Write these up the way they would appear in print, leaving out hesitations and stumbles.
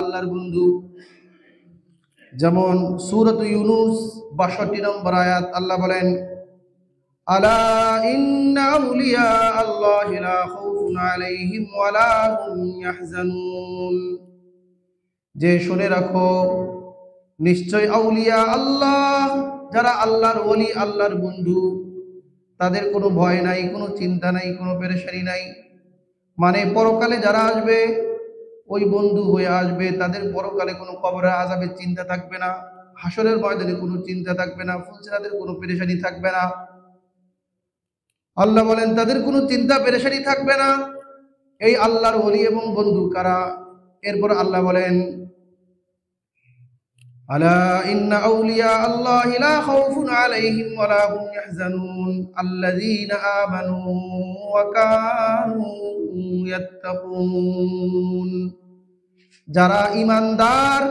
আল্লাহর বন্ধু। যেমন সূরাত ইউনূস ৬২ নম্বর আয়াত, আল্লাহ বলেন, আলা ইন্না আউলিয়া আল্লাহি লা খাউফুন আলাইহিম ওয়া লা হুম ইয়াহজানুন, যে শুনে রাখো নিশ্চয় আউলিয়া আল্লাহ, যারা আল্লাহর ওলি, আল্লাহর বন্ধু, তাদের কোনো ভয় নাই, কোনো চিন্তা নাই, কোনো পেরেশানি নাই। মানে পরকালে যারা আসবে, ওই বন্ধু হয়ে আসবে, তাদের পরকালে কোনো কবরের আযাবের চিন্তা থাকবে না, হাসরের ময়দানে কোনো চিন্তা থাকবে না, ফুলসিরাতের কোনো পেরেশানি থাকবে না। আল্লাহ বলেন তাদের কোনো চিন্তা পেরেশানি থাকবে না। এই আল্লাহর ওলি এবং বন্ধু কারা? এরপর আল্লাহ বলেন, আলা ইন্না আউলিয়া আল্লাহি লা খাউফুন আলাইহিম ওয়া লা হুম ইয়াহজানুন আল্লাযীনা আমানু ওয়া কানু ইয়াত্তাকুন, যারা ঈমানদার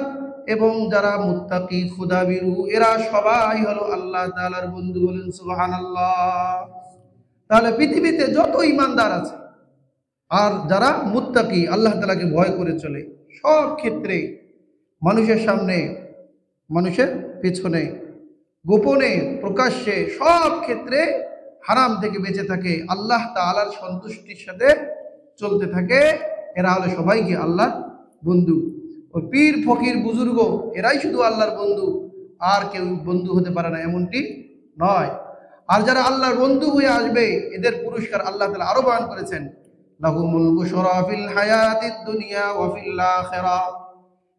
এবং যারা মুত্তাকি খুদাবিরু, এরা সবাই হলো আল্লাহ তাআলার বন্ধু। বলেন সুবহানাল্লাহ। তাহলে পৃথিবীতে যত ঈমানদার আছে আর যারা মুত্তাকি, আল্লাহ তাআলাকে ভয় করে চলে, সব ক্ষেত্রে মানুষের সামনে, মানুষের পেছনে, গোপনে, প্রকাশ্যে, সব ক্ষেত্রে হারাম থেকে বেঁচে থাকে, আল্লাহ তাআলার সন্তুষ্টির সাথে চলতে থাকে, এরা হলো সবাই কি আল্লাহর বন্ধু। ওই পীর ফকির বুজুর্গ এরাই শুধু আল্লাহর বন্ধু, আর কেউ বন্ধু হতে পারে না, এমনটি নয়। আর যারা আল্লাহর বন্ধু হয়ে আসবে, এদের পুরস্কার আল্লাহ তাআলা আরো বয়ান করেছেন, লাহুমুল বুশরা ফিল হায়াতিদ দুনিয়া ওয়া ফিল আখিরাহ,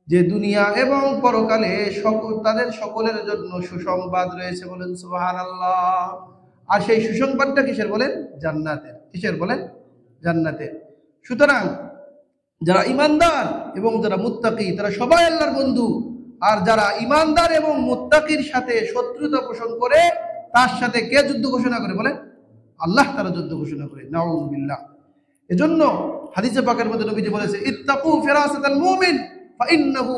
যে দুনিয়া এবং পরকালে তাদের সকলের জন্য সুসংবাদ রয়েছে। বলেন সুবহানাল্লাহ। আর সেই সুসংবাদটা কিসের বলেন? জান্নাতের। কিসের বলেন? জান্নাতের। সুতরাং যারা ঈমানদার এবং যারা মুত্তাকি, তারা সবাই আল্লাহর বন্ধু। আর যারা ঈমানদার এবং মুত্তাকির সাথে শত্রুতা পোষণ করে, তার সাথে কে যুদ্ধ ঘোষণা করে? বলেন আল্লাহ তাআলা যুদ্ধ ঘোষণা করে। নাউযুবিল্লাহ। এজন্য হাদিসে পাকের মধ্যে নবীজি বলেছে, ইত্তাকু ফিরাসাতাল মুমিন ফাইন্নাহু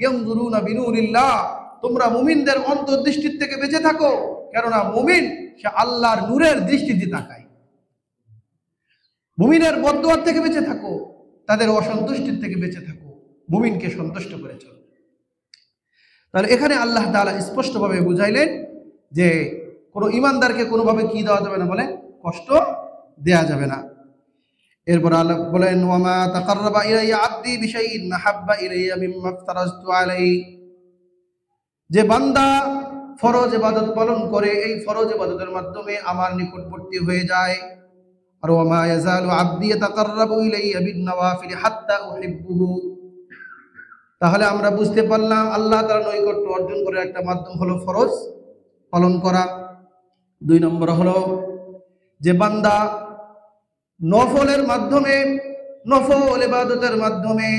ইয়ানজুরুনা বিনুরিল্লাহ, তোমরা মুমিনদের অন্তর্দৃষ্টির থেকে বেঁচে থাকো, কেননা মুমিন সে আল্লাহর নূরের দৃষ্টিতে তাকায়। মুমিনের বদদুয়ার থেকে বেঁচে থাকো, তাদের অসন্তুষ্টির থেকে বেঁচে থাকো, মুমিনকে সন্তুষ্ট করে চলো। তাহলে এখানে আল্লাহ তাআলা স্পষ্টভাবে বুঝাইলেন যে কোনো ঈমানদারকে কোনোভাবে কি দেওয়া যাবে না? বলে কষ্ট দেয়া যাবে না। এরপর আল্লাহ বলেন, ওয়ামা তাকাররাবা ইলাইয়া আবদি বিশাইইন আহাব্বা ইলাইয়া মিম্মা ইফতারাজতু আলাইহি, যে বান্দা ফরজ ইবাদত পালন করে, এই ফরজ ইবাদতের মাধ্যমে আমার নিকটবর্তী হয়ে যায়। আর ওয়ামা ইয়াজালু আবদি ইয়াতাকাররাবু ইলাইয়া বিন-নওয়াফিল হাত্তা উহিব্বুহু, তাহলে আমরা বুঝতে পারলাম আল্লাহ তাআলার নৈকট্য অর্জন করার একটা মাধ্যম হলো ফরজ পালন করা। ২ নম্বর হলো যে বান্দা নফলের মাধ্যমে, নফল ইবাদতের মাধ্যমে,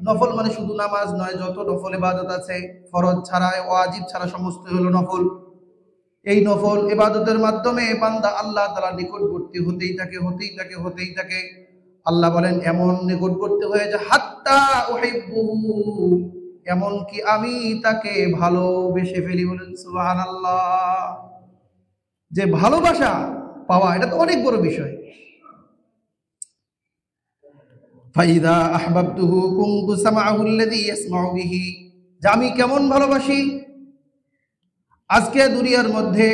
নফল মানে শুধু নামাজ নয়, যত নফল ইবাদত আছে, ফরজ ছাড়া, ওয়াজিব ছাড়া সমস্ত হলো নফল। এই নফল ইবাদতের মাধ্যমে বান্দা আল্লাহ তাআলার নিকটবর্তী হতেই থাকে, হতেই থাকে, হতেই থাকে। আল্লাহ বলেন এমন নিকটবর্তী হয়ে যায়, হাত্তা উহিব্বুহু, এমন কি আমি তাকে ভালোবেসে ফেলি। বলেন সুবহানাল্লাহ। যে ভালোবাসা পাওয়া, এটা তো অনেক বড় বিষয়। ফাইদা আহবাবতুহু কুনতু সামাআহু আল্লাযী ইয়াসমাউ বিহি, যে আমি কেমন ভালোবাসি। আজকে দুনিয়ার মধ্যে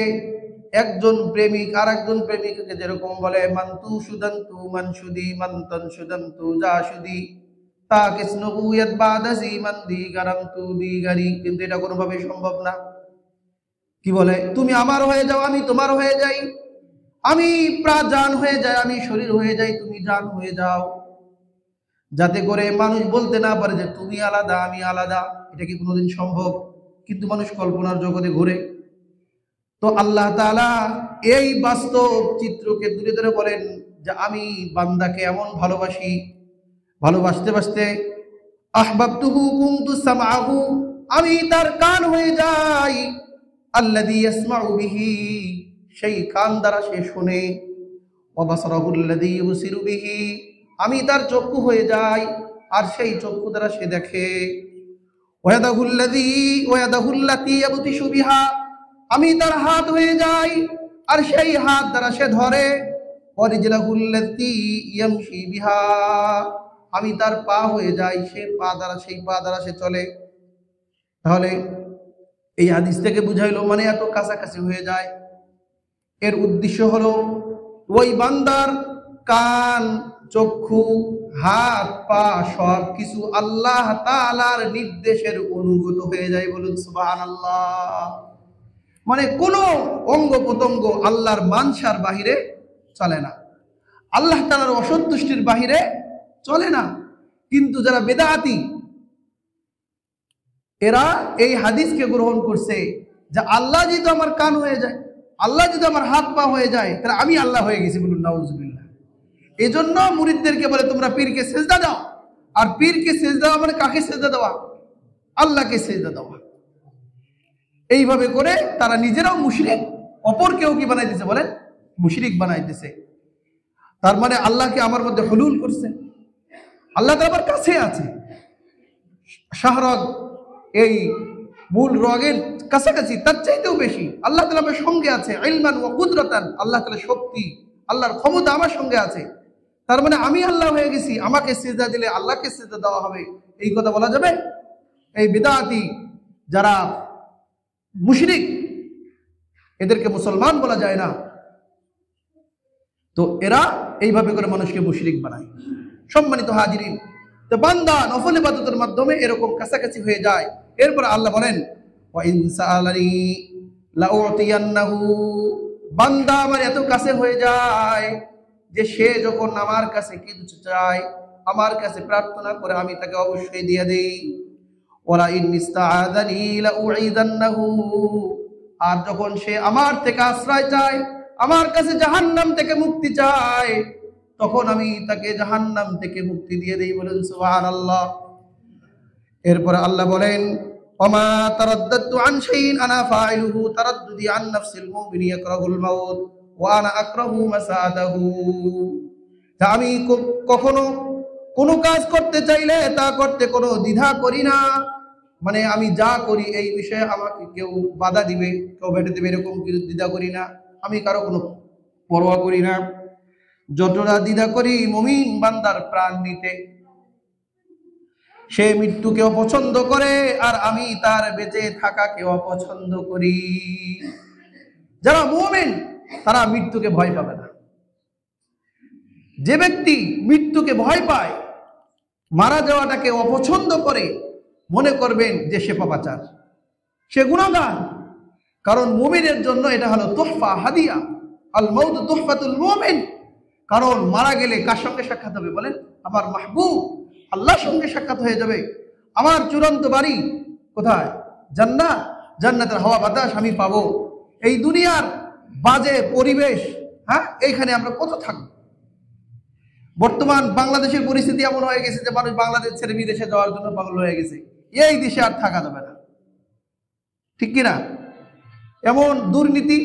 একজন প্রেমিক আর একজন প্রেমিকাকে যেরকম বলে, মানতু সুদান্তু মানসুদি মানতান সুদান্তু জাসুদি তা কিসনুহু ইয়াতবাদাসি মানদি গারামতু দিগারি, কিন্তু এটা কোনোভাবে সম্ভব না। কি বলে? তুমি আমার হয়ে যাও, আমি তোমার হয়ে যাই, আমি প্রাণ হয়ে যাই, আমি শরীর হয়ে যাই, তুমি জান হয়ে যাও, যাতে করে মানুষ বলতে না পারে যে তুমি আলাদা আমি আলাদা। এটা কি কোনোদিন সম্ভব? কিন্তু মানুষ কল্পনার জগতে ঘুরে। তো আল্লাহ তাআলা এই বাস্তব চিত্রকে তুলে ধরে বলেন যে আমি বান্দাকে এমন ভালোবাসি, ভালোবাসতে বাসতে আহবাবতুহু কুনতু সামাআহু, আমি তার কান হয়ে যাই, আল্লাযী ইয়াসমাউ বিহি, সেই কান দ্বারা সে শুনে, ওয়া বাসারাহু আল্লাযী ইউবসিরু বিহি, আমি তার চক্ষু হয়ে যাই, আর সেই চক্ষু দ্বারা সে দেখে। ওয়া ইয়াদাহু আল্লাতী ইয়াবতিশু বিহা, আমি তার হাত হয়ে যাই, আর সেই হাত দ্বারা সে ধরে। ওয়া রিজলাহু আল্লাতী ইয়ামশি বিহা, আমি তার পা হয়ে যাই, সেই পা দ্বারা সে চলে। তাহলে এই হাদিস থেকে বুঝাইলো মানে এত কাছাকাছি হয়ে যায়। এর উদ্দেশ্য হলো ওই বান্দার কান, চক্ষু, হাত, পা সব কিছু আল্লাহ তাআলার নির্দেশের অনুগত হয়ে যায়। বলুন সুবহানাল্লাহ। মানে কোনো অঙ্গ প্রত্যঙ্গ আল্লাহর মানসার বাহিরে চলে না, আল্লাহ তাআলার অসন্তুষ্টির বাহিরে চলে না। কিন্তু যারা বেদাতি, এরা এই হাদিসকে গ্রহণ করছে যে আল্লাহ যদি আমার কান হয়ে যায়, আল্লাহ যদি আমার হাত পা হয়ে যায়, তাহলে আমি আল্লাহ হয়ে গেছি। বলুন নাউজুবিল্লাহ। এই জন্য মুরিদদেরকে বলে তোমরা পীরকে সেজদা দাও। আর পীরকে সেজদা দেওয়া মানে কাকে সেজদা দেওয়া? আল্লাহকে সেজদা দেওয়া। এইভাবে করে তারা নিজেরাও মুশরিক, অপরকেও কি বানাইতেছে বলেন? মুশরিক বানাইতেছে। তার মানে আল্লাহকে আমার মধ্যে হুলুল করছে, আল্লাহ তো আমার কাছে আছে। শাহরগ এই মূল রগের কাছাকাছি, তার চাইতেও বেশি আল্লাহ তাআলা আমার সঙ্গে আছে। ইলমান ওয়া কুদরাতান, আল্লাহ তাআলা শক্তি, আল্লাহর ক্ষমতা আমার সঙ্গে আছে। তার মানে আমি আল্লাহ হয়ে গেছি, আমাকে সিজদা দিলে আল্লাহকে সিজদা দেওয়া হবে, এই কথা বলা যাবে? এই বিদআতি যারা মুশরিক, এদেরকে মুসলমান বলা যায় না। তো এরা এইভাবে করে মানুষকে মুশরিক বানায়। সম্মানিত হাজিরিন, তো বান্দা নফল ইবাদতের মাধ্যমে এরকম কাছাকাছি হয়ে যায়। এরপর আল্লাহ বলেন ওয়া ইন সাআলানি লাউতিয়ান্নাহু, বান্দা আমার এত কাছে হয়ে যায় যে সে যখন আমার কাছে কিছু চায়, আমার কাছে প্রার্থনা করে, আমি তাকে অবশ্যই দিয়ে দেই। ওয়ালা ইন ইস্তাআযানি লাউঈদান্নাহু, আর যখন সে আমার থেকে আশ্রয় চায়, আমার কাছে জাহান্নাম থেকে মুক্তি চায়, তখন আমি তাকে জাহান্নাম থেকে মুক্তি দিয়ে দেই। বলেন সুবহানাল্লাহ। এরপরে আল্লাহ বলেন ওমা তারাদ্দাতু আন শাইইন আনা ফাইলুহু তারাদ্দুদি আন নাফসিল মুমিনি ইয়াকরাহুল মাউত ওয়া আনা আকরাহু মাসাদাহু। তা আমি কখনো কোনো কাজ করতে চাইলে তা করতে কোনো দ্বিধা করি না। মানে আমি যা করি এই বিষয়ে আমাকে কেউ বাধা দিবে, কেউ বেটে দেবে, এরকম দ্বিধা করি না। আমি কারো কোনো পরোয়া করি না। যতটা দ্বিধা করি মুমিন বান্দার প্রাণ নিতে, সে মৃত্যুকে অপছন্দ করে, আর আমি তার বেঁচে থাকাকে অপছন্দ করি। যারা মুমিন তারা মৃত্যুকে ভয় পাবে না। যে ব্যক্তি মৃত্যুকে ভয় পায়, মারা যাওয়াটাকে অপছন্দ করে, মনে করবেন যে সে পাপাচার, সে গুনাহগার। কারণ মুমিনের জন্য এটা হলো তোহফা, হাদিয়া। আল মাউত তোহফাতুল মুমিন। কারণ মারা গেলে কার সঙ্গে সাক্ষাৎ হবে বলেন? আমার মাহবুব আল্লাহর সঙ্গে সাক্ষাৎ হয়ে যাবে। আমার চূড়ান্ত বাড়ি কোথায়? জান্নাত। জান্নাতের হাওয়া বাতাস আমি পাবো। এই দুনিয়ার বাজে পরিবেশ, এইখানে আমরা কত থাকবো? বর্তমান বাংলাদেশের পরিস্থিতি এমন হয়ে গেছে যে মানুষ বাংলাদেশ ছেড়ে বিদেশে যাওয়ার জন্য পাগল হয়ে গেছে। এই দেশে আর থাকা যাবে না, ঠিক কিনা? এমন দুর্নীতি,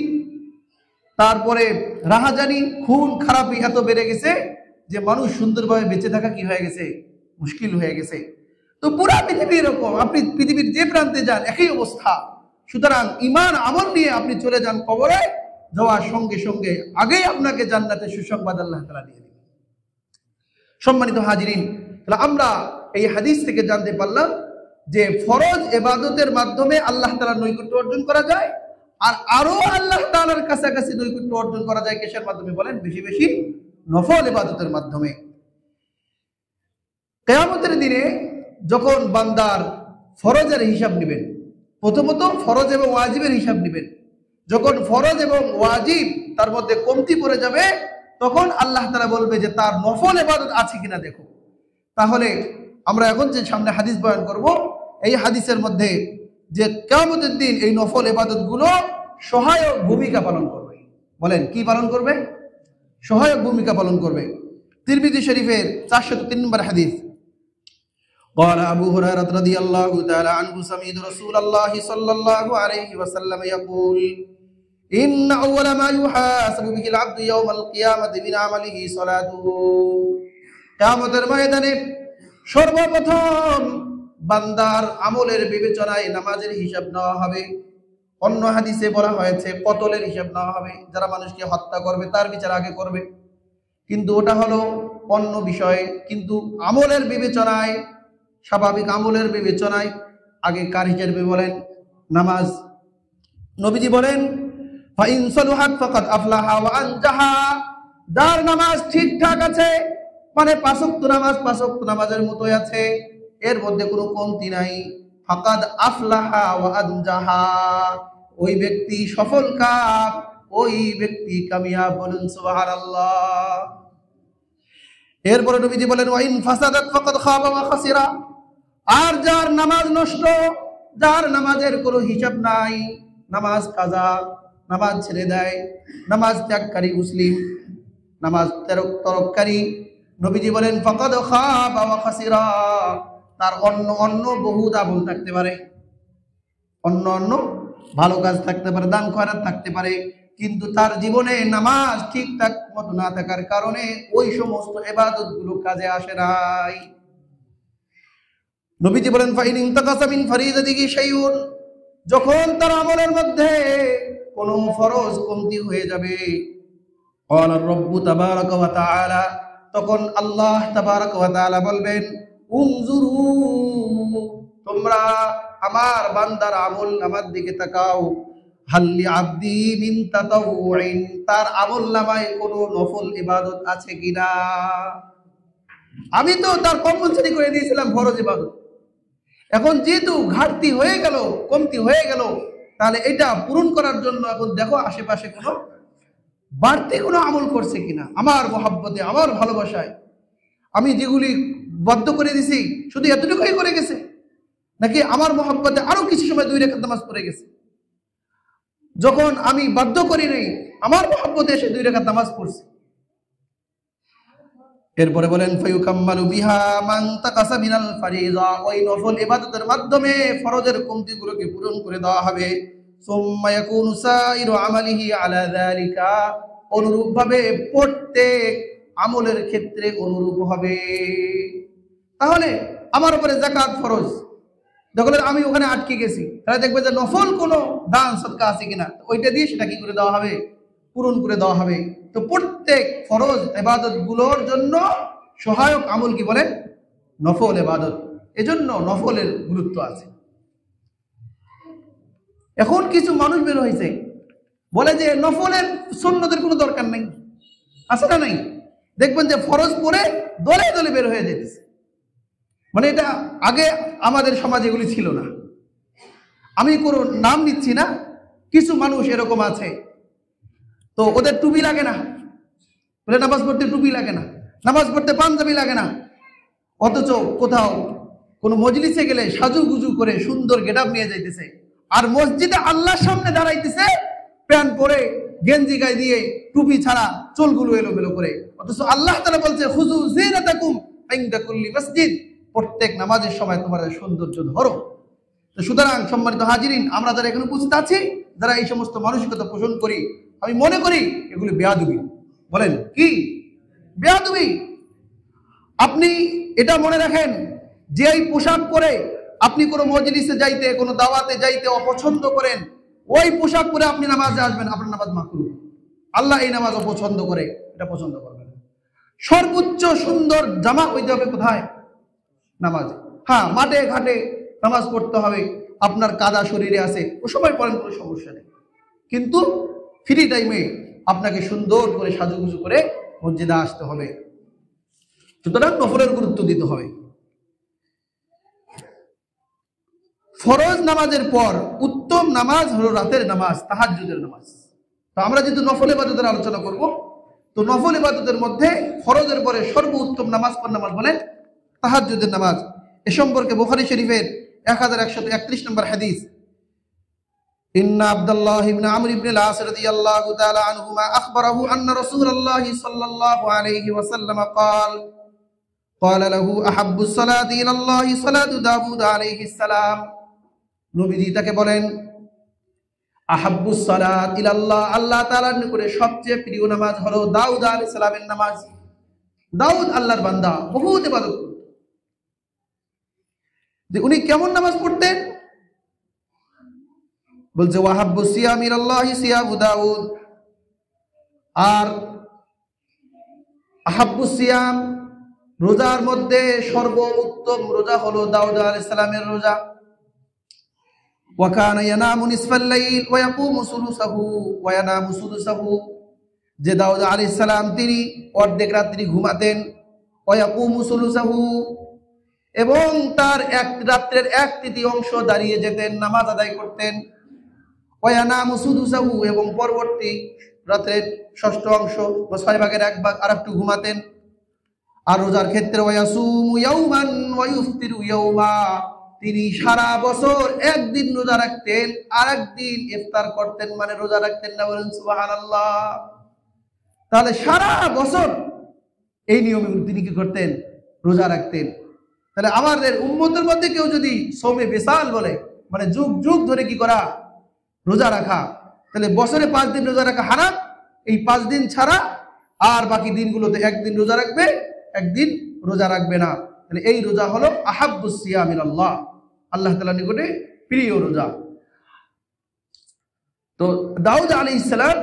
তারপরে রাহাজানি, খুন খারাপি এত বেড়ে গেছে যে মানুষ সুন্দরভাবে বেঁচে থাকা কি হয়ে গেছে? মুশকিল হয়ে গেছে। তো পুরা পৃথিবী এরকম, আপনি পৃথিবীর যে প্রান্তে যান একই অবস্থা। সুতরাং ঈমান আমল নিয়ে আপনি চলে যান কবরে, যাওয়ার সঙ্গে সঙ্গে আগেই আপনাকে জান্নাতের সুসংবাদ আল্লাহ তাআলা দিয়ে দিবেন। সম্মানিত হাজিরিন, তাহলে আমরা এই হাদিস থেকে জানতে পারলাম যে ফরজ ইবাদতের মাধ্যমে আল্লাহ তাআলার নৈকট্য অর্জন করা যায়, আর আরো আল্লাহ তাআলার কাছাকাছি নৈকট্য অর্জন করা যায় কিসের মাধ্যমে বলেন? বেশি বেশি নফল ইবাদতের মাধ্যমে। কিয়ামতের দিনে যখন বান্দার ফরজের হিসাব নেবেন, প্রথমত ফরজ এবং ওয়াজিবের হিসাব নেবেন। যখন ফরজ এবং ওয়াজিব তার মধ্যে কমতি পড়ে যাবে, তখন আল্লাহ তাআলা বলবে যে তার নফল ইবাদত আছে কিনা দেখো। তাহলে আমরা এখন যে সামনে হাদিস বয়ান করব, এই হাদিসের মধ্যে যে কিয়ামতের দিন এই নফল ইবাদতগুলো সহায়ক ভূমিকা পালন করবে। বলেন কি পালন করবে? সহায়ক ভূমিকা পালন করবে। তিরমিজি শরীফের 403 নম্বর হাদিস, قال أبو هريرة رضي الله تعالى عنه سمعت رسول الله صلى الله عليه وسلم يقول إن أول ما يحاسب به العبد يوم القيامة من عمله صلاته। কিয়ামতের ময়দানে সর্বপ্রথম বান্দার আমলের বিবেচনায় নামাজের হিসাব নেওয়া হবে। অন্য হাদিসে বলা হয়েছে কতলের হিসাব নেওয়া হবে, যারা মানুষকে হত্যা করবে তার বিচার আগে করবে। কিন্তু ওটা হলো অন্য বিষয়ে, কিন্তু আমলের বিবেচনায়, স্বাভাবিক আমলের বিবেচনায় আগে কার হিসেবে বলেন? নামাজ। নবীজি বলেন ফাইন সালুহাত ফাকাদ আফলাহা ওয়া আনজাহা, যার নামাজ ঠিকঠাক আছে, মানে পাঁচ ওয়াক্ত নামাজের মতোই আছে, এর মধ্যে কোনো কমতি নাই, ফাকাদ আফলাহা ওয়া আনজাহা, ওই ব্যক্তি সফল কাম, ওই ব্যক্তি কামিয়াব। বলুন সুবহানাল্লাহ। এরপরে নবীজি বলেন ওয়াইন ফাসাদাত ফাকাদ খাবা ওয়া খাসিরা, আর যার নামাজ নষ্ট, যার নামাজের কোনো হিসাব নাই, নামাজ কাজা, নামাজ ছেড়ে দেয়, নামাজ ত্যাগকারী মুসলিম, নামাজ তরককারী, নবীজি বলেন ফাকাদ খাবা ওয়া খাসিরা, তার অন্য বহুত আমল থাকতে পারে, অন্য ভালো কাজ থাকতে পারে, দান খয়রাত থাকতে পারে, কিন্তু তার জীবনে নামাজ ঠিকঠাক মতো না থাকার কারণে ওই সমস্ত ইবাদত গুলো কাজে আসে নাই। নবীজি বলেন ফাইন ইনতাকাসা মিন ফরিদাতিহি শাইউন, যখন তার আমলের মধ্যে কোনো ফরজ কমতি হয়ে যাবে, ক্বালা রাব্বু তাবারাকা ওয়া তাআলা, তখন আল্লাহ তাবারাকা ওয়া তাআলা বলবেন উনজুরু, তোমরা আমার বান্দার আমল নামার দিকে তাকাও, হাল্লি আব্দি মিন তাতাউইন, তার আমল নামায় কোনো নফল ইবাদত আছে কিনা। আমি তো তার কম্পালসারি করে দিয়েছিলাম ফরজ ইবাদত, এখন যেহেতু ঘাটতি হয়ে গেল, কমতি হয়ে গেল, তাহলে এটা পূরণ করার জন্য এখন দেখো আশেপাশে কোনো বাড়তি কোনো আমল করছে কিনা, আমার মহাব্বতে, আমার ভালোবাসায় আমি যেগুলি বদ্ধ করে দিছি শুধু এতটুকুই করে গেছে, নাকি আমার মহাব্বতে আরো কিছু সময় 2 রাকাত নামাজ পড়ে গেছে। যখন আমি বাধ্য করি নাই, আমার মহাব্বতে এসে 2 রাকাত নামাজ পড়ছে। এরপরে বলেন ফায়ুকাম্মালু বিহা মান তাকাসা মিনাল ফারিযা, ওই নফল ইবাদতের মাধ্যমে ফরজের কমতিগুলোকে পূরণ করে দেওয়া হবে। সুম্মা ইয়াকুনু সাইরু আমালিহি আলা যালিকা, অনুরূপভাবে প্রত্যেক আমলের ক্ষেত্রে অনুরূপ হবে। তাহলে আমার উপরে যাকাত ফরজ, যখন আমি ওখানে আটকে গেছি, তাহলে দেখবে যে নফল কোনো দান সদকা আছে কিনা, ওইটা দিয়ে সেটা কি করে দেওয়া হবে? পূরণ করে দেওয়া হবে। তো প্রত্যেক ফরজ ইবাদত গুলোর জন্য সহায়ক আমল কি বলেন? নফল ইবাদত। এজন্য নফলের গুরুত্ব আছে। এখন কিছু মানুষ বের হয়েছে বলে যে নফলের সুন্নতের কোনো দরকার নেই, আছে না নাই? দেখবেন যে ফরজ পড়ে দলে দলে বের হয়ে যেতেছে, মানে এটা আগে আমাদের সমাজে এগুলি ছিল না। আমি কোনো নাম নিচ্ছি না, কিছু মানুষ এরকম আছে, তো ওদের টুপি লাগে না, বলে নামাজ পড়তে টুপি লাগে না, নামাজ পড়তে পাঞ্জাবি লাগে না, অথচ কোথাও কোনো মজলিসে গেলে সাজুগুজু করে সুন্দর গেটআপ নিয়ে যাইতেছে, আর মসজিদে আল্লাহর সামনে দাঁড়াইতেছে প্যান্ট পরে গেঞ্জি গায়ে দিয়ে টুপি ছাড়া চুলগুলো এলোমেলো করে, অথচ আল্লাহ তাআলা বলছে খুযু যিনাতাকুম ইনদা কুল্লি মসজিদ, প্রত্যেক নামাজের সময় তোমাদের সৌন্দর্য ধরো। তো সুতরাং সম্মানিত হাজিরিন, আমরা যারা এখানে উপস্থিত আছি, যারা এই সমস্ত মানসিকতা পোষণ করি, আমি মনে করি এগুলি বেয়াদবি। বলেন কি বেয়াদবি? আপনি এটা মনে রাখেন যে এই পোশাক পরে আপনি কোনো মজলিসে যাইতে, কোনো দাওয়াতে যাইতে অপছন্দ করেন, ওই পোশাক পরে আপনি নামাজে আসবেন, আপনার নামাজ মাকরুহ। আল্লাহ এই নামাজ অপছন্দ করে, এটা পছন্দ করবেন। সর্বোচ্চ সুন্দর জামা হইতে হবে কোথায়? নামাজে। হ্যাঁ, মাঠে ঘাটে নামাজ পড়তে হবে, আপনার কাদা শরীরে আছে, ও সময় পড়েন, কোনো সমস্যা নেই, কিন্তু ফ্রি টাইমে আপনাকে সুন্দর করে সাজুগুজু করে মসজিদে আসতে হবে। সুতরাং নফলের গুরুত্ব দিতে হবে। ফরজ নামাজের পর উত্তম নামাজ হলো রাতের নামাজ, তাহাজ্জুদের নামাজ। তো আমরা যেহেতু নফল ইবাদতের আলোচনা করব, তো নফল ইবাদতের মধ্যে ফরজের পরে সর্বোত্তম নামাজ কোন নামাজ বলেন? তাহাজ্জুদের নামাজ। এ সম্পর্কে বুখারী শরীফের 1131 নম্বর হাদিস, ইন্না আব্দুল্লাহ ইবনে আমর ইবনে আল-আস রাদিয়াল্লাহু তাআলা আনহুমা আখবরাহু আন্না রাসূলুল্লাহ সাল্লাল্লাহু আলাইহি ওয়াসাল্লাম ক্বালা লাহু আহাব্বুস সালাতি ইলাল্লাহি সালাতু দাউদ আলাইহিস সালাম। নবীজি তাকে বলেন আহাব্বুস সালাত ইলাল্লাহ, আল্লাহ তাআলার নিকটে সবচেয়ে প্রিয় নামাজ হলো দাউদ আলাইহিস সালামের নামাজ। দাউদ আল্লাহর বান্দা, বহুত ইবাদত করতেন। যে উনি কেমন নামাজ পড়তেন? বলছে ওয়াহাব্বুস সিয়াম ইলাল্লাহি সিয়ামু দাউদ, আর আহাব্বুস সিয়াম, রোজার মধ্যে সর্বোত্তম রোজা হলো দাউদ আলাইহিস সালামের রোজা। ওয়া কানা ইয়ানামু নিসফাল লাইল ওয়া ইয়াকুমু সুলুসাহু ওয়া ইয়ানামু সুলুসাহু, যে দাউদ আলাইহিস সালাম তিনি অর্ধেক রাত্রি ঘুমাতেন, ওয়া ইয়াকুমু সুলুসাহু, এবং তার এক রাত্রের 1/3 দাঁড়িয়ে যেতেন, নামাজ আদায় করতেন, ওয়া ইয়ানামু সুলুসাহু, এবং পরবর্তী রাতের 6th অংশ বা 6 ভাগের 1 ভাগ আরেকটু ঘুমাতেন। আর রোজার ক্ষেত্রে ওয়া ইয়াসুমু ইয়াওমান ওয়া ইফতিরু ইয়াওমা, তিনি সারা বছর একদিন রোজা রাখতেন আর একদিন ইফতার করতেন, মানে রোজা রাখতেন না, বলেন সুবহানাল্লাহ। তাহলে সারা বছর এই নিয়মে তিনি কি করতেন? রোজা রাখতেন। তাহলে আমাদের উম্মতের মধ্যে কেউ যদি সৌমে বিশাল বলে, মানে যুগ যুগ ধরে কি করা? রোজা রাখা, তাহলে বছরে 5 দিন রোজা রাখা হারাম। এই 5 দিন ছাড়া আর বাকি দিনগুলোতে একদিন রোজা রাখবে, একদিন রোজা রাখবে না। তাহলে এই রোজা হলো আহাব্বুস সিয়াম ইলাল্লাহ, আল্লাহ তাআলার নিকটে প্রিয় রোজা। তো দাউদ আলাইহিস সালাম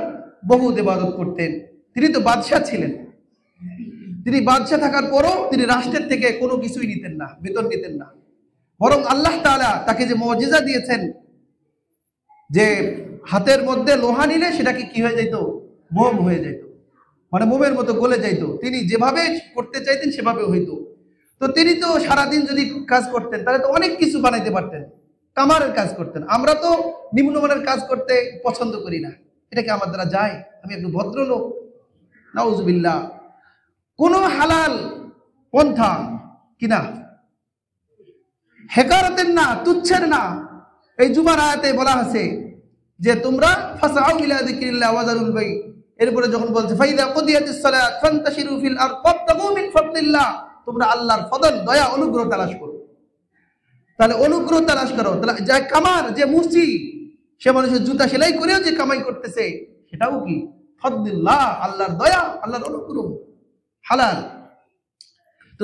বহু ইবাদত করতেন। তিনি তো বাদশা ছিলেন। তিনি বাদশা থাকার পরও তিনি রাষ্ট্রের থেকে কোনো কিছুই নিতেন না, বেতন নিতেন না। বরং আল্লাহ তাআলা তাকে যে মুজিজা দিয়েছেন, যে হাতের মধ্যে লোহা নিলে সেটাকে কি হয়ে যেত? মোম হয়ে যেত, মানে মোমের মতো গলে যাইতো। তিনি যেভাবে করতে চাইতেন সেভাবে হইতো। তো তিনি তো সারাদিন যদি কাজ করতেন তাহলে তো অনেক কিছু বানাইতে পারতেন, কামারের কাজ করতেন। আমরা তো নিম্নমানের কাজ করতে পছন্দ করি না, এটা কি আমার দ্বারা যায়? আমি একটু ভদ্রলোক, নাউজুবিল্লাহ। কোন হালাল পন্থা কিনা, হেকারতের না, তুচ্ছের না। এই জুমার আয়াতে বলা আছে যে তোমরা ফাসাউ ইলা যিকরিল্লাহ ওয়া যারুল বাই, এরপরে যখন বলছে ফাইদা কুদিয়াতিস সালাত ফান্তাশিরু ফিল আরদ ওয়াবতাগু মিন ফাদলিল্লাহ, তোমরা আল্লাহর ফজল, দয়া, অনুগ্রহ তালাশ করো। তাহলে অনুগ্রহ তালাশ করো। তাহলে যে কামার, যে মুসি, সে মানুষের জুতা সেলাই করেও যে কামাই করতেছে, সেটাও কি? ফদলিল্লাহ, আল্লাহর দয়া, আল্লাহর অনুগ্রহ, হালাল। তো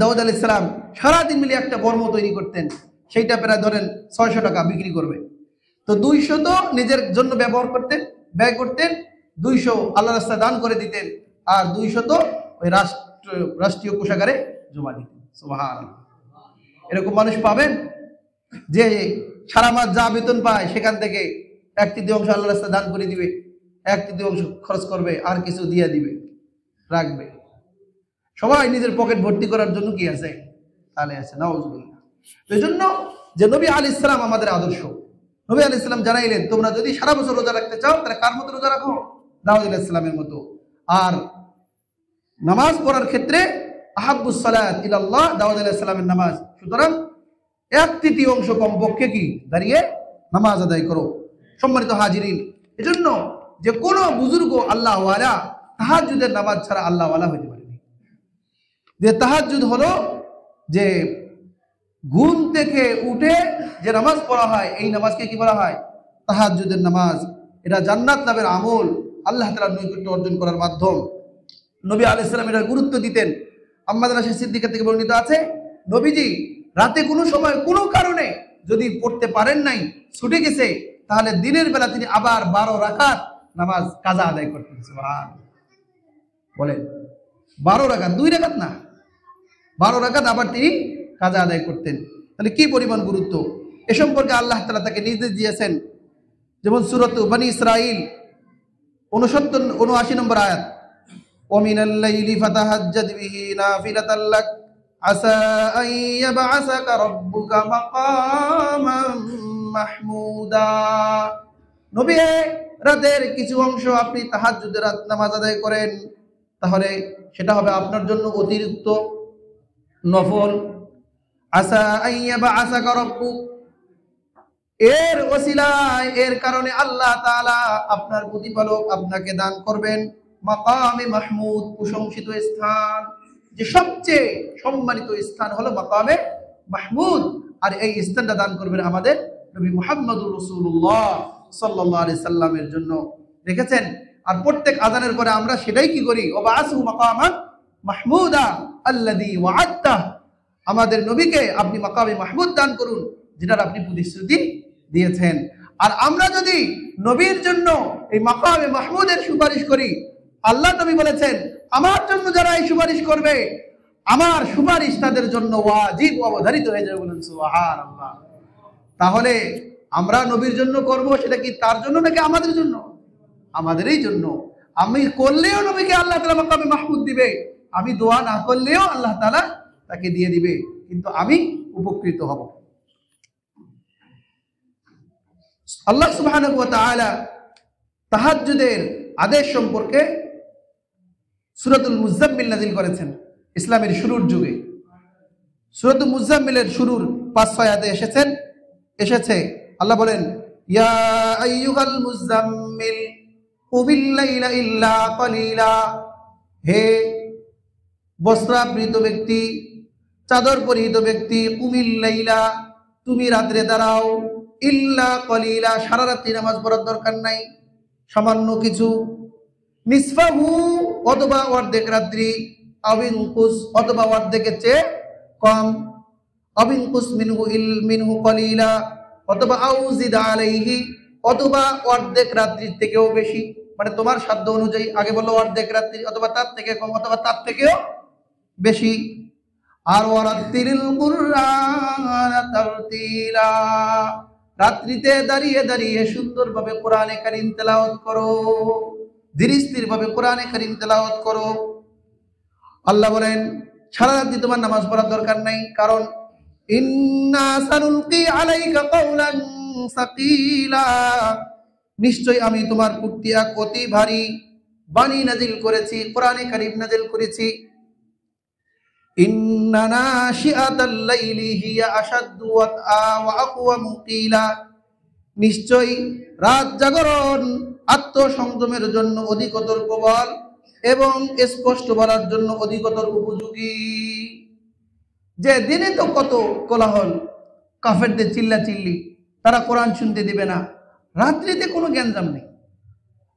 দাউদ আলাইহিস সালাম সারাদিন মিলে একটা বর্ম তৈরি করতেন, সেইটা প্রায় ধরেন 600 টাকা বিক্রি করবে। তো 200 তো নিজের জন্য ব্যবহার করতেন, ব্যয় করতেন, 200 আল্লাহর রাস্তায় দান করে দিতেন, আর 200 তো ওই রাষ্ট্রীয় কোষাগারে জমা দিতেন। সুবহানাল্লাহ। এরকম মানুষ পাবেন যে সারা মাস যা বেতন পায় সেখান থেকে 1/3 আল্লাহর রাস্তায় দান করে দিবে, 1/3 খরচ করবে, আর কিছু দিয়ে দিবে, রাখবে। সবাই নিজের পকেট ভর্তি করার জন্য কি আছে? তাহলে আছে, নাউজুবিল্লাহ। এই জন্য যে নবী আলাইহিস সালাম আমাদের আদর্শ। নবী আলাইহিস সালাম জানাইলেন, তোমরা যদি সারা বছর রোজা রাখতে চাও তাহলে কার মতো রোজা রাখো? দাউদ আলাইহিস সালামের মতো। আর নামাজ পড়ার ক্ষেত্রে আহাব্বুস সালাত ইলাল্লাহ, দাউদ আলাইহিস সালামের নামাজ। সুতরাং 1/3 কমপক্ষে কি দাঁড়িয়ে নামাজ আদায় করো। সম্মানিত হাজিরিন, এজন্য যে কোনো বুজুর্গ আল্লাহ ওয়ালা তাহাজ্জুদের নামাজ ছাড়া আল্লাহ ওয়ালা হইতে পারেনি। যে তাহাজ্জুদ হলো যে ঘুম থেকে উঠে যে নামাজ পড়া হয়, এই নামাজকে কি বলা হয়? তাহাজ্জুদের নামাজ। এটা জান্নাত লাভের আমল, আল্লাহ তাআলার নৈকট্য অর্জন করার মাধ্যম। নবী আলাইহিস সালাম এটা গুরুত্ব দিতেন। আম্মা আয়েশা সিদ্দিকা থেকে বর্ণিত আছে, নবীজি রাতে কোনো সময় কোনো কারণে যদি পড়তে পারেন নাই, ছুটে গেছে, তাহলে দিনের বেলা তিনি আবার 12 রাকাত নামাজ কাজা আদায় করতেন। সুবহানাল্লাহ। বলেন 12 রাকাত, 2 রাকাত না, 12 রাকাত আবার তিনি কাজা আদায় করতেন। তাহলে কি পরিমাণ গুরুত্ব! এ সম্পর্কে আল্লাহ তাআলা তাকে নির্দেশ দিয়েছেন। যেমন সূরাত বনী ইসরাঈল 79 নম্বর আয়াত, ওয়ামিনাল লাইলি ফাতাহাজ্জাদ বিহি নাফিলাতাল লাক আসা আন ইয়াবআসাকা রাব্বুকা মাকামান মাহমুদা। নবী, রাতের কিছু অংশ আপনি তাহাজ্জুদের নামাজ আদায় করেন, তাহলে সেটা হবে আপনার জন্য অতিরিক্ত নফল। আসা আন ইয়াবআসাকা রাব্বুক, এর ওসিলায়, এর কারণে আল্লাহ তাআলা আপনার প্রতিপালক আপনাকে দান করবেন মাকামে মাহমুদ, প্রশংসিত স্থান। যে সবচেয়ে সম্মানিত স্থান হলো মাকামে মাহমুদ, আর এই স্থানটা দান করবেন আমাদের নবী মুহাম্মদুর রাসূলুল্লাহ সাল্লাল্লাহু আলাইহি সাল্লামের জন্য। দেখেছেন? আর প্রত্যেক আযানের পরে আমরা সেটাই কি করি? ওয়াবাসু মাকামান মাহমুদা আল্লাযী ওয়া'আদতা, আমাদের নবীকে আপনি মাকামে মাহমুদ দান করুন, যেটার আপনি প্রতিশ্রুতি দিয়েছেন। আর আমরা যদি নবীর জন্য এই মাকামে মাহমুদের সুপারিশ করি, আল্লাহ নবী বলেছেন আমার জন্য যারা এই সুপারিশ করবে, আমার সুপারিশ তাদের জন্য ওয়াজিব, অবধারিত হয়ে যাবে। বলেন সুবহানাল্লাহ। তাহলে আমরা নবীর জন্য করব, সেটা কি তার জন্য নাকি আমাদের জন্য? আমাদেরই জন্য। আমি করলেও নবীকে আল্লাহ তাআলা মাকামে মাহমুদ দিবে, আমি দোয়া না করলেও আল্লাহ তাআলা তাকে দিয়ে দিবে, কিন্তু আমি উপকৃত হব। আল্লাহ সুবহানাহু ওয়া তাআলা তাহাজ্জুদের আদেশ সম্পর্কে সূরাতুল মুযাম্মিল নাযিল করেছেন ইসলামের শুরুর যুগে। সূরাতুল মুযাম্মিলের শুরুর ৫-৬ আয়াতে এসেছে আল্লাহ বলেন, ইয়া আইয়ুহাল মুযাম্মিল কুমিল লাইলা ইল্লা কালিলা, হে বস্ত্রাবৃত ব্যক্তি, চাদর পরিহিত ব্যক্তি, কুমিল লাইলা, তুমি রাত্রে দাঁড়াও, ইল্লা কালিলা, সারা রাত্রি নামাজ পড়ার দরকার নাই, সামান্য কিছু, নিসফাহু, অথবা অর্ধেক রাত্রি, আবিনকুস, অথবা অর্ধেকের চেয়ে কম, আবিনকুস মিনহু কালিলা, অথবা আউজিদ আলাইহি, অথবা অর্ধেক রাত্রির থেকেও বেশি, মানে তোমার সাধ্য অনুযায়ী। আগে বললো অর্ধেক রাত্রি, অথবা তার থেকে কম, অথবা তার থেকেও বেশি। আর ওয়ারাত্তিলিল কুরআনা তারতিলা, রাত্রিতে দাঁড়িয়ে দাঁড়িয়ে সুন্দরভাবে কোরআনে কারীম তেলাওয়াত করো, ধীরে স্থির ভাবে কোরআনে কারীম তেলাওয়াত করো। আল্লাহ বলেন সারা রাত্রি তোমার নামাজ পড়ার দরকার নাই, কারণ ইন্না সানুলকি আলাইকা কাওলান সাকিলা, নিশ্চয় আমি তোমার প্রতি এক অতি ভারী বাণী নাজিল করেছি, কোরআনে কারীম নাজিল করেছি। ইন্না নাশিআতাল লাইলি হিয়া আশাদ্দু ওয়াতআ ওয়া আকওয়ামু কিলা, নিশ্চয় রাত জাগরণ আত্মসংযমের জন্য অধিকতর প্রবল এবং স্পষ্ট বলার জন্য অধিকতর উপযোগী। যে দিনে তো কত কোলাহল, কাফেরদের চিল্লা চিল্লি, তারা কোরআন শুনতে দিবে না, রাত্রিতে কোনো জ্ঞানজাম নেই।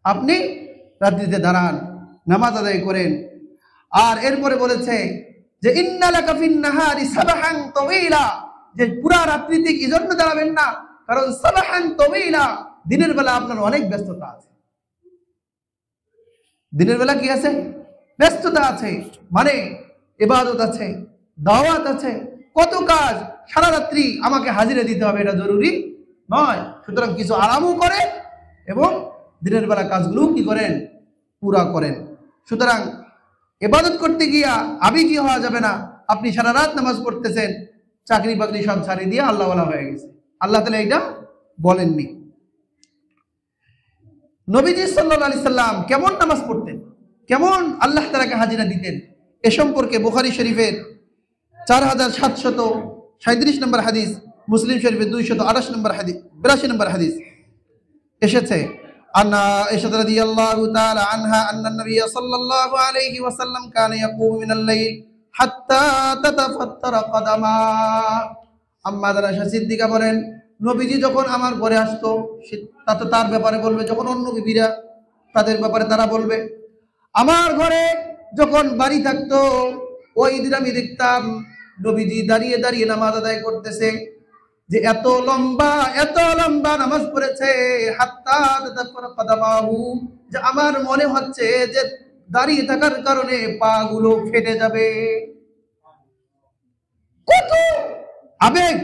আপনি রাত্রিতে দাঁড়ান, নামাজ আদায় করেন। আর এরপরে বলেছে যে ইন্না লাকা ফিন নাহারি সাবহান তাওয়িলা, যে পুরা রাত্রিতে কি জন্য দাঁড়াবেন না, কারণ সাবহান তাওয়িলা, দিনের বেলা আপনার অনেক ব্যস্ততা আছে। দিনের বেলা কি আছে? ব্যস্ততা আছে, মানে ইবাদত আছে, দাওয়াত আছে, কত কাজ, সারা রাত্রি আমাকে হাজিরা দিতে হবে এটা জরুরি নয়। সুতরাং কিছু আরামও করেন এবং দিনের বেলা কাজগুলো কি করেন? পুরা করেন। সুতরাং ইবাদত করতে গিয়া আবেগী হওয়া যাবে না। আপনি সারা রাত নামাজ পড়তেছেন, চাকরি বাকরি সব ছাড়িয়ে দিয়ে আল্লাহওয়ালা হয়ে গেছে, আল্লাহ তাআলা এটা বলেননি। নবীজি সাল্লাল্লাহু আলাইহি সাল্লাম কেমন নামাজ পড়তেন, কেমন আল্লাহ তাআলাকে হাজিরা দিতেন, এ সম্পর্কে বুখারী শরীফের 4737 নম্বর হাদিস, মুসলিম শরীফের 228 নম্বর হাদিস, 82 নম্বর হাদিস এসেছে। আন্না আয়েশা রাদিয়াল্লাহু তাআলা আনহা আন্না নবী সাল্লাল্লাহু আলাইহি ওয়াসাল্লাম কানা ইয়াকুমু মিনাল লাইল হাত্তা তাতাফাত্তারা কদামা। আম্মা আয়েশা সিদ্দিকা বলেন, নবীজি যখন আমার ঘরে আসতো, তার ব্যাপারে বলবে, যখন অন্য বিবিরা তাদের ব্যাপারে তারা বলবে, আমার ঘরে যখন বাড়ি থাকতো ওই দিন আমি দেখতাম নবীজি দাঁড়িয়ে দাঁড়িয়ে নামাজ আদায় করতেছে, যে এত লম্বা নামাজ পড়েছে, হাত্তা তাতাফাত্তারা কদামাহু, যে আমার মনে হচ্ছে যে দাঁড়িয়ে থাকার কারণে পা গুলো ফেটে যাবে। কত আবেগ!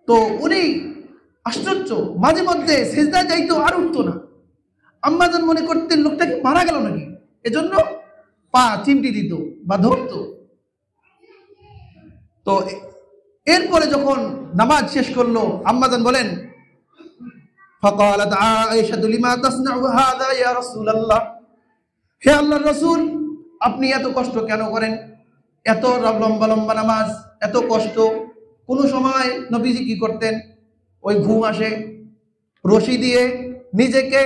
তো উনি আশ্চর্য, মাঝে মধ্যে সিজদা যাইতো আর উঠতো না। আম্মাজান মনে করতেন লোকটা কি মারা গেল নাকি, এজন্য পা চিমটি দিত বা ধরতো। তো এরপরে যখন নামাজ শেষ করলো, আম্মাজান বলেন, ফাকালাত আয়েশা লিমা তাসনাউ হাযা ইয়া রাসূলুল্লাহ, হে আল্লাহর রাসূল, আপনি এত কষ্ট কেন করেন? এত লম্বা লম্বা নামাজ, এত কষ্ট। কোন সময় নবীজি কি করতেন? ওই ঘুম আসে, রশি দিয়ে নিজেকে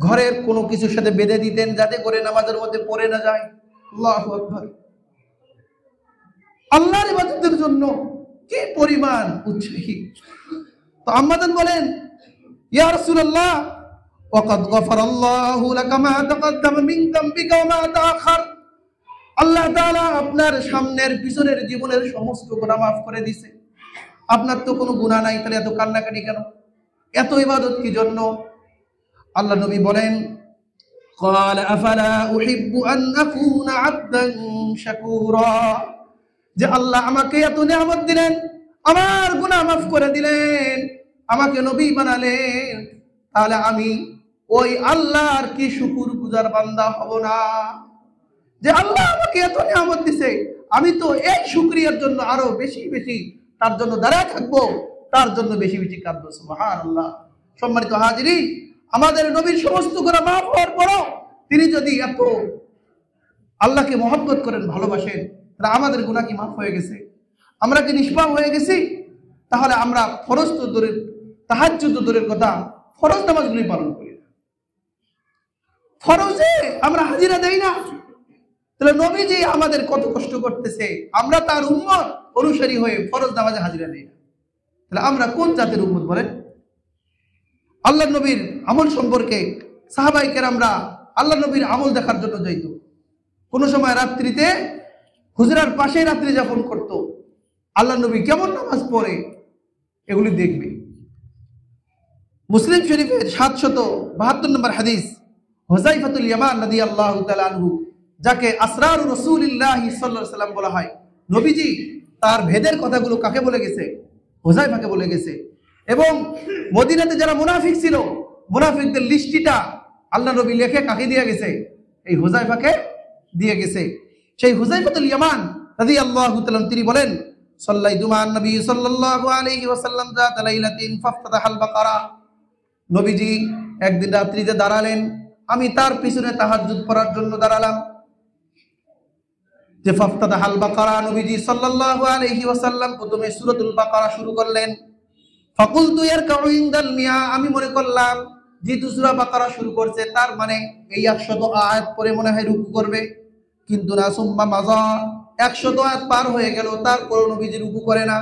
ঘরের কোনো কিছুর সাথে বেঁধে দিতেন, যাতে করে নামাজের মধ্যে পড়ে না যায়। আল্লাহু আকবার! আল্লাহর ইবাদতের জন্য কি পরিমাণ উৎসাহী। তো আম্মাজান বলেন, ইয়া রাসূলুল্লাহ, ওয়াকাদ গফারাল্লাহু লাকা মা তাকাদ্দামা মিন যামবিকা ওয়া মা তাআখার, আল্লাহ তাআলা আপনার সামনের পিছনের জীবনের সমস্ত গুনাহ মাফ করে দিয়েছে, আপনার তো কোনো গুনাহ নাই, তাহলে এত কান্নাকাটি কেন? এত ইবাদত কি জন্য? আল্লাহ নবী বলেন, قال أفلا أحب أن أكون عبدا شكورا যে আল্লাহ আমাকে এত নিয়ামত দিলেন, আমার গুনাহ মাফ করে দিলেন, আমাকে নবী বানালেন, তাহলে আমি ওই আল্লাহর কি শুকরগুজার বান্দা হব না? যে আল্লাহ আমাকে এত নিয়ামত দিছে, আমি তো এই শুকরিয়ার জন্য আরো বেশি বেশি তার জন্য দাঁড়ায় থাকবো, তার জন্য বেশি বেশি কাঁদবো। সুবহানাল্লাহ। সম্মানিত হাজিরিন, আমাদের নবীর সমস্ত গুনাহ মাফ হওয়ার পরও তিনি যদি এত আল্লাহকে মহব্বত করেন, ভালোবাসেন, তাহলে আমাদের গুনাহ কি মাফ হয়ে গেছে? আমরা কি নিষ্পাপ হয়ে গেছি? তাহলে আমরা ফরজ তো দূরের, তাহাজ্জুদ তো দূরের কথা, ফরজ নামাজগুলি পালন করি না, ফরজে আমরা হাজিরা দেই না। তাহলে নবীজি আমাদের কত কষ্ট করতেছে, আমরা তার উম্মত অনুসারী হয়ে ফরজ নামাজে হাজিরা দেই না, তাহলে আমরা কোন জাতের উম্মত বলেন? আল্লাহ নবীর আমল সম্পর্কে সাহাবায়ে কেরামরা আল্লাহ নবীর আমল দেখার জন্য যাইত। কোন সময় রাত্রিতে হুজরার পাশে রাত্রি যাপন করত, আল্লাহ নবী কেমন নামাজ পড়ে এগুলি দেখবে। মুসলিম শরীফের 772 নম্বর হাদিস, হুযায়ফাতুল ইয়ামান রাদিয়াল্লাহু তাআলা আনহু, যাকে আসরারুর রাসূলিল্লাহ সাল্লাল্লাহু আলাইহি ওয়াসাল্লাম বলা হয়, নবীজি তার ভেদের কথাগুলো কাকে বলে গেছে? হুযায়ফাকে বলে গেছে। এবং মদিনাতে যারা মুনাফিক ছিল, মুনাফিকদের লিস্টিটা আল্লাহ নবী লিখে কাকে দিয়ে গেছে? এই হুযায়ফাকে দিয়ে গেছে। সেই হুযায়ফাতুল ইয়ামান রাদিয়াল্লাহু তাআলা তিনি বলেন, সাল্লাইতু মান নবী সাল্লাল্লাহু আলাইহি ওয়াসাল্লাম যাত লাইলাতিন ফাফতাহাল বাকারা, নবীজি একদিন রাত্রিতে দাঁড়ালেন, আমি তার পিছনে তাহাজ্জুদ পড়ার জন্য দাঁড়ালাম। যে ফাফতাহাল বাকারা, নবীজি সাল্লাল্লাহু আলাইহি ওয়াসাল্লাম প্রথমে সূরাতুল বাকারা শুরু করলেন। ফাকুলতু ইয়ারকাউ ইনদাল মিয়া, আমি মনে করলাম যেহেতু সূরা বাকারা শুরু করছে তার মানে এই 100 আয়াত পরে মনে হয় রুকু করবে, কিন্তু না, সুম্মা মাজা, 100 আয়াত পার হয়ে গেল, তারপর নবীজি রুকু করে না।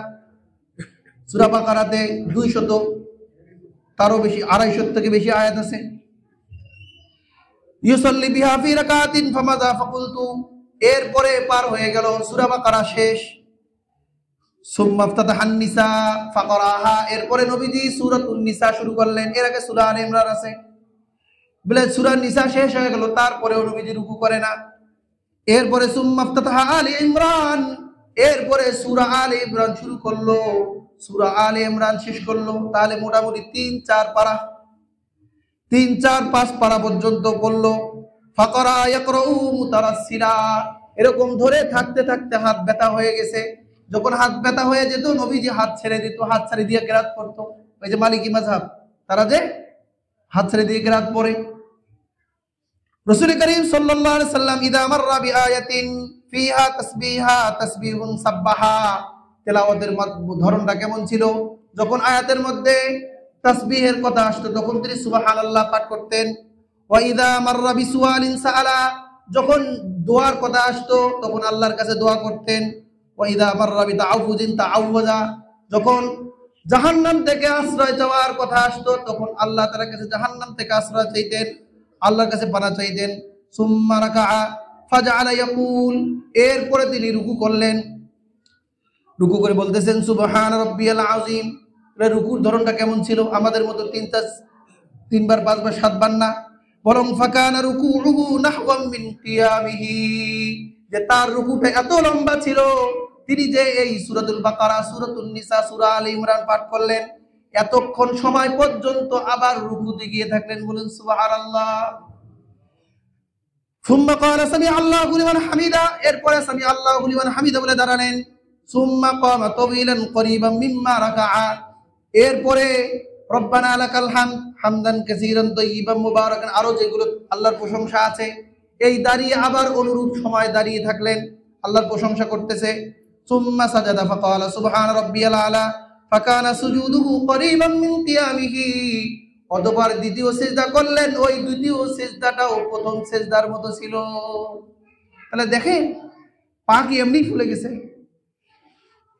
সূরা বাকারাতে 200 তারও বেশি, 250 থেকে বেশি আয়াত আছে। ইউসাল্লি বিহা ফি রাকাতিন ফামাযা ফাকুলতু, এরপরে পার হয়ে গেল, সূরা বাকারা শেষ। সুম্মা ফাতাহান নিসা ফাকরাহা, এরপরে নবীজি সূরাতুন নিসা শুরু করলেন। এর আগে সূরা আলে ইমরান আছে, বলে সূরা নিসা শেষ হয়ে গেল, তারপরেও নবীজি রুকু করে না। এরপরে সুম্মা ফাতাহা আলে ইমরান, এরপরে সূরা আলে ইমরান শুরু করলো, সূরা আলে ইমরান শেষ করলো। তাহলে মোটামুটি 3-4 পারা, 3-4-5 পারা পর্যন্ত পড়লো। ফাকরা ইয়াকরাউ মুতারাসসিলা, এরকম ধরে থাকতে থাকতে হাত ব্যথা হয়ে গেছে। যখন হাত ব্যথা হয়ে যেত, নবীজি হাত ছেড়ে দিত, হাত ছেড়ে দিয়ে কেরাত পড়তো। ওই যে মালিকি মাযহাব, তারা যে হাত ছেড়ে দিয়ে কেরাত পড়ে। রাসূল করিম সাল্লাল্লাহু আলাইহি সাল্লাম ইদা মাররা বিআয়াতিন ফিহা তাসবিহা তাসবিহুন সাব্বাহা, তেলাওয়াতের ধরনটা কেমন ছিল? যখন আয়াতের মধ্যে তাসবিহের কথা আসতো তখন তিনি সুবহানাল্লাহ পাঠ করতেন। ওয়া ইদা মাররা বিসুআলিন সাআলা, যখন দোয়ার কথা আসতো তখন আল্লাহর কাছে দোয়া করতেন। ওয়া ইদা মাররা বিতাআউযিন তাআওয়াজা, যখন জাহান্নাম থেকে আশ্রয় চাওয়ার কথা আসতো তখন আল্লাহ তাআলার কাছে জাহান্নাম থেকে আশ্রয় চাইতেন, আল্লাহর কাছে পানা চাইতেন। সুম্মা রাকাআ ফাজআলা ইয়াকুল, এরপরে তিনি রুকু করলেন, রুকু করে বলতেছেন সুবহান রাব্বিয়াল আযীম। রুকুর ধরনটা কেমন ছিল? আমাদের মতো 3 বার 5 বার 7 বার না, বরং ফাকানা রুকুউহু নাহওয়াম মিন কিয়ামিহি, যে তার রুকুটা এত লম্বা ছিল, তিনি যে এই সূরাতুল বাকারা, সূরাতুন নিসা, সূরা আলে ইমরান পাঠ করলেন, এতক্ষণ সময় পর্যন্ত আবার রুকুতে গিয়ে থাকলেন। বলুন সুবহানাল্লাহ। সুম্মা ক্বালা সামি আল্লাহু লিমান হামিদা, এরপরে সামি আল্লাহু লিমান হামিদা বলে দাঁড়ালেন। সুম্মা ক্বামা তাওয়িলান করিবাম মিম্মা রাকাআ, এরপরে রব্বানা লাকাল হামদ হামদান কাসীরান তাইয়িবান মুবারাকান, আরো যেগুলো আল্লাহর প্রশংসা আছে, এই দাঁড়িয়ে আবার অনুরূপ সময় দাঁড়িয়ে থাকলেন, আল্লাহর প্রশংসা করতেছে। সুম্মা সাজাদা ফাকালা সুবহান রাব্বিয়াল আলা ফাকানা সুজুদুহু করিবাম মিন কিয়ামিহি, অতঃপর দ্বিতীয় সিজদা করলেন, ওই দ্বিতীয় সিজদাটাও প্রথম সিজদার মতো ছিল। তাহলে দেখেন পা কি এমনি ফুলে গেছে?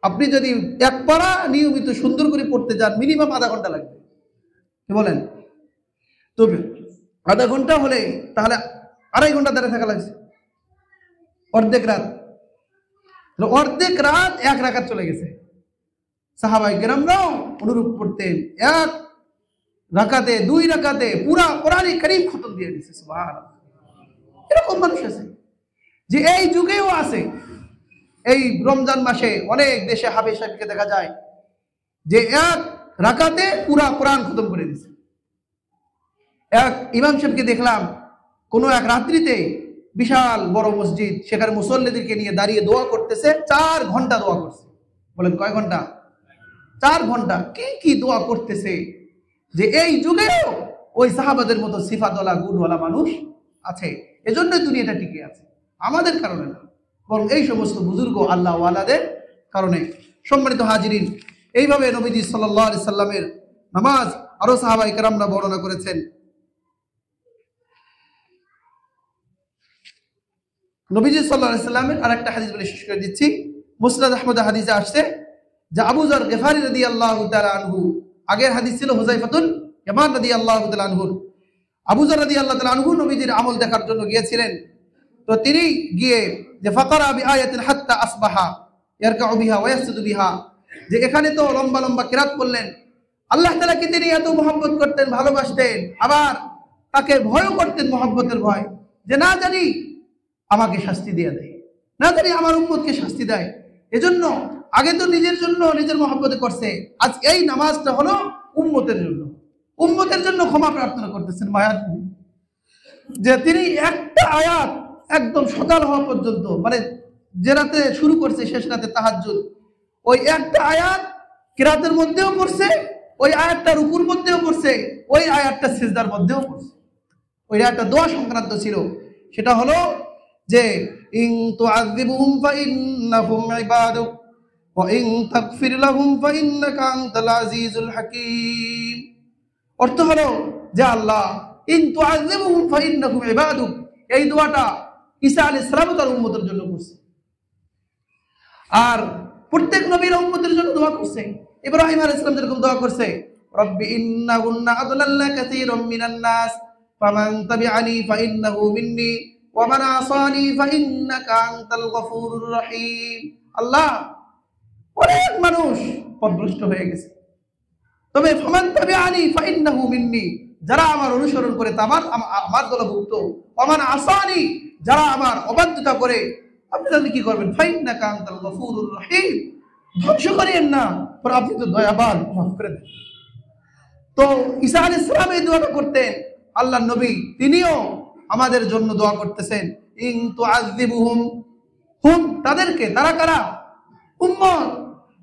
আপনি যদি এক পারা নিয়মিত সুন্দর করে পড়তে যান, মিনিমাম আধা ঘন্টা লাগবে, কি বলেন? তবে আধা ঘন্টা হলে তাহলে 2.5 ঘন্টা দাঁড়িয়ে থাকা লাগছে, অর্ধেক রাত। অর্ধেক রাত 1 রাকাত চলে গেছে। সাহাবায়ে কেরামরাও অনুরূপ পড়তেন, 1 রাকাতে 2 রাকাতে পুরা কোরআন কারীম খতম দিয়ে দিয়েছে। সুবহানাল্লাহ। এরকম মানুষ আছে যে এই যুগেও আছে। এই রমজান মাসে অনেক দেশে হাফেজ সাহেবকে দেখা যায় যে এক রাকাতে পুরা কোরআন খতম করে দিচ্ছে। এক ইমাম সাহেবকে দেখলাম কোনো এক রাত্রিতে বিশাল বড় মসজিদ, সেখানে মুসল্লিদেরকে নিয়ে দাঁড়িয়ে দোয়া করতেছে, 4 ঘন্টা দোয়া করছে। বলেন কয় ঘন্টা? 4 ঘন্টা। কি কি দোয়া করতেছে যে এই যুগেও ওই সাহাবাদের মতো সিফাতওয়ালা গুণওয়ালা মানুষ আছে। এজন্য দুনিয়াটা টিকে আছে, আমাদের কারণে না, বরং এই সমস্ত বুজুর্গ আল্লাহ ওয়ালাদের কারণে। সম্মানিত হাজিরিন, এইভাবে নবীজি সাল্লাল্লাহু আলাইহি সাল্লামের নামাজ আরো সাহাবায়ে কেরামরা বর্ণনা করেছেন। নবীজি সাল্লাল্লাহু আলাইহি সাল্লামের আরেকটা হাদিস বলে শেষ করে দিচ্ছি। মুসনাদ আহমদ হাদিসে আসছে যে আবু যর গিফারি রাদিয়াল্লাহু তাআলা আনহু, আগের হাদিস ছিল হুযায়ফাতুল ইয়ামান রাদিয়াল্লাহু তাআলা আনহু। আবু যর রাদিয়াল্লাহু তাআলা আনহু নবীজির আমল দেখার জন্য গিয়েছিলেন। তো তিনি গিয়ে যে ফাকারা বিআয়াতিন হাত্তা আসবাহা ইয়ারকাউ বিহা ওয়া ইয়াসজুদু বিহা, যে এখানে তো লম্বা লম্বা কিরাত করলেন। আল্লাহ তাআলাকে তিনি এত মহব্বত করতেন, ভালোবাসতেন, আবার তাকে ভয়ও করতেন, মহব্বতের ভয়, যে না জানি আমাকে শাস্তি দিয়ে দেয়, না জানি আমার উম্মতকে শাস্তি দেয়। এজন্য আগে তো নিজের জন্য নিজের মহব্বতে করছে, আজ এই নামাজটা হলো উম্মতের জন্য, উম্মতের জন্য ক্ষমা প্রার্থনা করতেছেন। মায়াত যে তিনি একটা আয়াত একদম সকাল হওয়া পর্যন্ত, মানে যে রাতে শুরু করছে শেষ রাতে তাহাজ্জুদ, ওই একটা আয়াত কিরাতের মধ্যেও পড়ছে, ওই আয়াতটা রুকুর মধ্যেও পড়ছে, ওই আয়াতটা সিজদার মধ্যেও পড়ছে। ওই আয়াতটা দোয়া সংক্রান্ত ছিল, সেটা হলো যে ইন তুআযিবুহুম ফাইন্নাহুম ইবাদুক ওয়া ইন তাগফির লাহুম ফাইন্নাকা আনতাল আজিজুল হাকীম। অর্থ হলো যে আল্লাহ ইন তুআযিবুহুম ফাইন্নাহুম ইবাদুক, এই দোয়াটা ঈসা আলাইহিস সালাম তার উম্মতের জন্য করছে, আর প্রত্যেক নবীর উম্মতের জন্য দোয়া করছে। ইব্রাহিম আলাইহিস সালাম যেরকম দোয়া করছে, রব্বি ইন্নাহুন্না আদলাল্লা কাসীরাম মিনান নাস ফামান তাবিআনি ফাইন্নাহু মিন্নি ওয়া মান আসানি ফাইন্নাকা আনতাল গফুরুর রহিম। আল্লাহ, অনেক মানুষ পথভ্রষ্ট হয়ে গেছে, তবে ফামান তাবিআনি ফাইন্নাহু মিন্নি, যারা আমার অনুসরণ করে তা আমার দলভুক্ত, ওয়া মান আসানি, যারা আমার অবাধ্যতা করে আপনি তাহলে কি করবেন, ফাইন্নাকা আনতাল গফুরুর রহিম, ধ্বংস করেন না, পর আপনি তো দয়াবান, মাফ করে দেন। তো ঈসা আলাইহিস সালাম এই দোয়াটা করতেন, আল্লাহর নবী তিনিও আমাদের জন্য দোয়া করতেছেন। ইন তুআযিবুহুম, হুম তাদেরকে, তারা কারা? উম্মত।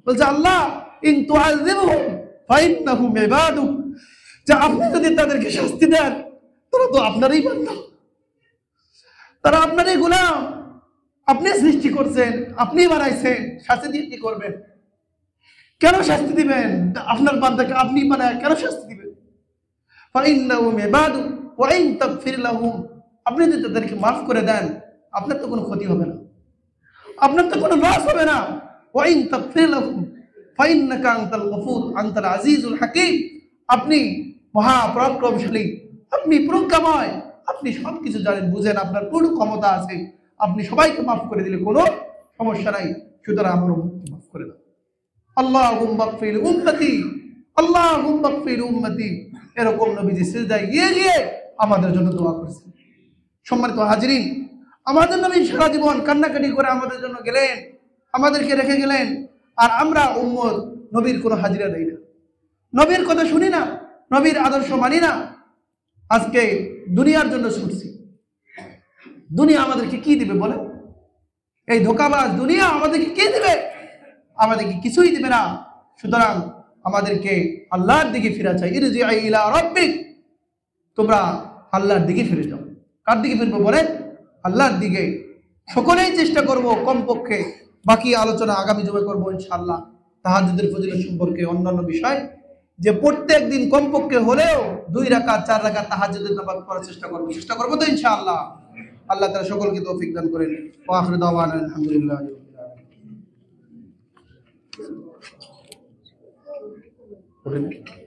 বলছে আল্লাহ ইন তুআযিবুহুম ফাইন্নাহুম ইবাদুক, যে আপনি যদি তাদেরকে শাস্তি দেন তারা তো আপনারই বান্দা, তারা আপনারই গোলাম, আপনি সৃষ্টি করছেন, আপনি বানাইছেন, শাস্তি দিয়ে কি করবেন? কেন শাস্তি দিবেন? আপনার বান্দাকে আপনি বানায় কেন শাস্তি দিবেন? ফাইন্নাহুম ইবাদুক ওয়া ইন তাগফির লাহুম, আপনি যদি তাদেরকে মাফ করে দেন আপনার তো কোনো ক্ষতি হবে না, আপনার তো কোনো লস হবে না। ওয়া ইন তাগফির লাহুম ফাইন্নাকা আনতাল গফুর আনতাল আজিজুল হাকীম, আপনি মহা পরাক্রমশালী, আপনি প্রজ্ঞাময়, আপনি সবকিছু জানেন, বুঝেন, আপনার পূর্ণ ক্ষমতা আছে, আপনি সবাইকে মাফ করে দিলে কোনো সমস্যা নাই, সুতরাং আমার উম্মতকে মাফ করে দাও। আল্লাহুম্মা গফির উম্মতি, আল্লাহুম্মা গফির উম্মতি, এরকম নবীজি সিজদায় গিয়ে গিয়ে আমাদের জন্য দোয়া করেছেন। সম্মানিত হাজিরিন, আমাদের নবী সারা জীবন কান্নাকাটি করে আমাদের জন্য গেলেন, আমাদেরকে রেখে গেলেন, আর আমরা উম্মত নবীর কোনো হাজিরা দেই না, নবীর কথা শুনি না, নবীর আদর্শ মানি না। আজকে দুনিয়ার জন্য ছুটছি, দুনিয়া আমাদেরকে কি দিবে বলে? এই ধোঁকাবাজ দুনিয়া আমাদেরকে কি দিবে? আমাদেরকে কিছুই দিবে না। সুতরাং আমাদেরকে আল্লাহর দিকে ফিরে চাই। ইরজিআ ইলা রাব্বিক, তোমরা আল্লাহর দিকে ফিরে যাও। কার দিকে ফিরবো বলেন? আল্লাহর দিকে। সকলেই চেষ্টা করব, কমপক্ষে বাকি আলোচনা আগামী জুমে করব ইনশাআল্লাহ, তাহাজ্জুদের ফজিলত সম্পর্কে, অন্যান্য বিষয়, যে প্রত্যেক দিন কমপক্ষে হলেও 2 রাকাত 4 রাকাত তাহাজ্জুদের নামাজ পড়ার চেষ্টা করব তো ইনশাআল্লাহ। আল্লাহ তাআলা সকলকে তৌফিক দান করেন। ওয়া আখিরু দাওয়ানা আলহামদুলিল্লাহ। Okay.